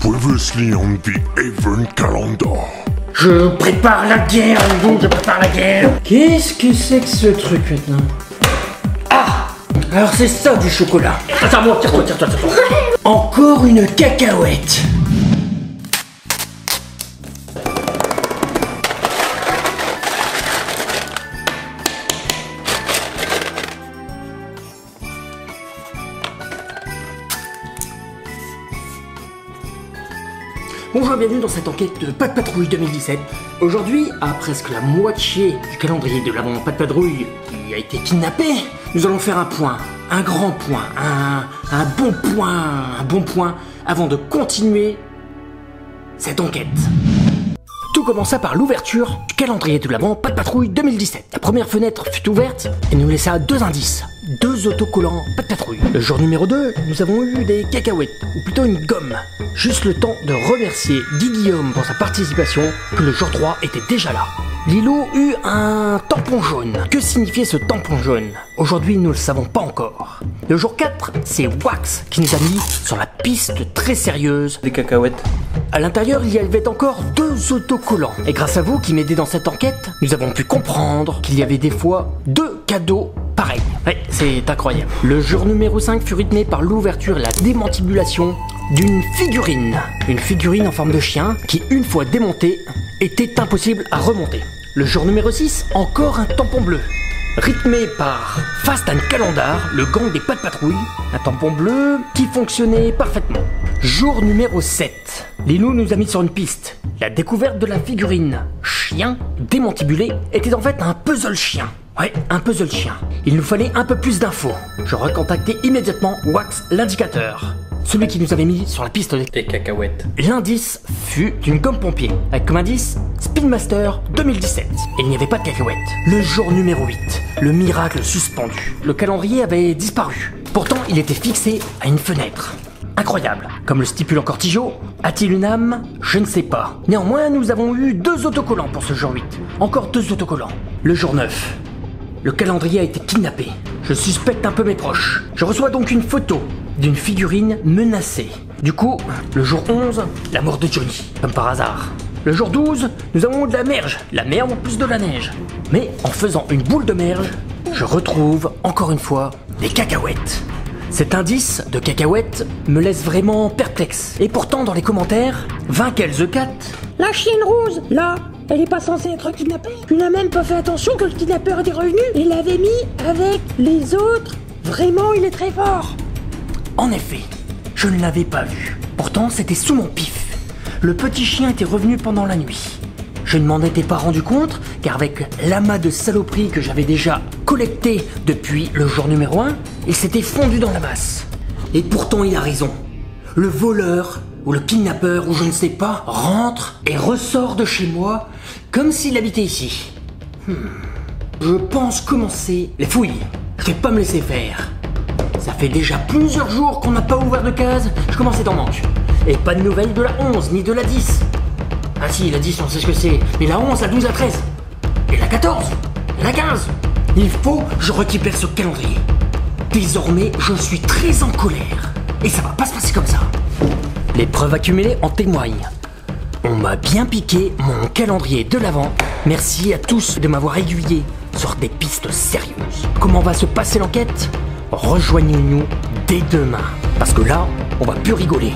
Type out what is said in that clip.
Previously on the Event Calendar. Je prépare la guerre, je prépare la guerre. Qu'est-ce que c'est que ce truc maintenant? Ah! Alors c'est ça du chocolat. Attends, moi, tire-toi. Encore une cacahuète. Bonjour et bienvenue dans cette enquête de Pas de Patrouille 2017. Aujourd'hui, à presque la moitié du calendrier de l'avant Pas de Patrouille qui a été kidnappé, nous allons faire un point, un grand point, un bon point avant de continuer cette enquête. Tout commença par l'ouverture du calendrier de l'avant Pas de Patrouille 2017. La première fenêtre fut ouverte et nous laissa deux indices. Deux autocollants Pas de Patrouille. Le jour numéro 2, nous avons eu des cacahuètes, ou plutôt une gomme. Juste le temps de remercier Guy Guillaume pour sa participation, que le jour 3 était déjà là. Lilo eut un tampon jaune. Que signifiait ce tampon jaune? Aujourd'hui, nous ne le savons pas encore. Le jour 4, c'est Wax qui nous a mis sur la piste très sérieuse des cacahuètes. À l'intérieur, il y avait encore deux autocollants. Et grâce à vous qui m'aidez dans cette enquête, nous avons pu comprendre qu'il y avait des fois deux cadeaux pareils. Ouais, c'est incroyable. Le jour numéro 5 fut rythmé par l'ouverture et la démantibulation d'une figurine. Une figurine en forme de chien qui, une fois démontée, était impossible à remonter. Le jour numéro 6, encore un tampon bleu. Rythmé par Fast and Calendar, le gang des Pas de Patrouille, un tampon bleu qui fonctionnait parfaitement. Jour numéro 7, Lilou nous a mis sur une piste. La découverte de la figurine chien démantibulée était en fait un puzzle chien. Ouais, un puzzle chien. Il nous fallait un peu plus d'infos. Je recontactai immédiatement Wax, l'indicateur. Celui qui nous avait mis sur la piste des cacahuètes. L'indice fut une gomme pompier, avec comme indice Speedmaster 2017. Et il n'y avait pas de cacahuètes. Le jour numéro 8, le miracle suspendu. Le calendrier avait disparu. Pourtant, il était fixé à une fenêtre. Incroyable. Comme le stipule encore Tijo, a-t-il une âme? Je ne sais pas. Néanmoins, nous avons eu deux autocollants pour ce jour 8. Encore deux autocollants. Le jour 9, le calendrier a été kidnappé. Je suspecte un peu mes proches. Je reçois donc une photo d'une figurine menacée. Du coup, le jour 11, la mort de Johnny, comme par hasard. Le jour 12, nous avons de la merge. La merde plus de la neige. Mais en faisant une boule de merge, je retrouve, encore une fois, des cacahuètes. Cet indice de cacahuètes me laisse vraiment perplexe. Et pourtant, dans les commentaires, Vinkel the Cat... La chienne rose, là, elle est pas censée être kidnappée. Tu n'as même pas fait attention que le kidnappeur était revenu et l'avait mis avec les autres. Vraiment, il est très fort. En effet, je ne l'avais pas vu. Pourtant, c'était sous mon pif. Le petit chien était revenu pendant la nuit. Je ne m'en étais pas rendu compte, car avec l'amas de saloperies que j'avais déjà collecté depuis le jour numéro 1, il s'était fondu dans la masse. Et pourtant, il a raison. Le voleur, ou le kidnappeur, ou je ne sais pas, rentre et ressort de chez moi comme s'il habitait ici. Je pense commencer les fouilles. Je vais pas me laisser faire. Ça fait déjà plusieurs jours qu'on n'a pas ouvert de case, je commence à être en manque. Et pas de nouvelles de la 11, ni de la 10. Ah si, la 10, on sait ce que c'est. Mais la 11, la 12, la 13. Et la 14, et la 15. Il faut que je récupère ce calendrier. Désormais, je suis très en colère. Et ça va pas se passer comme ça. Les preuves accumulées en témoignent. On m'a bien piqué mon calendrier de l'avant. Merci à tous de m'avoir aiguillé sur des pistes sérieuses. Comment va se passer l'enquête? Rejoignez-nous dès demain. Parce que là, on va plus rigoler.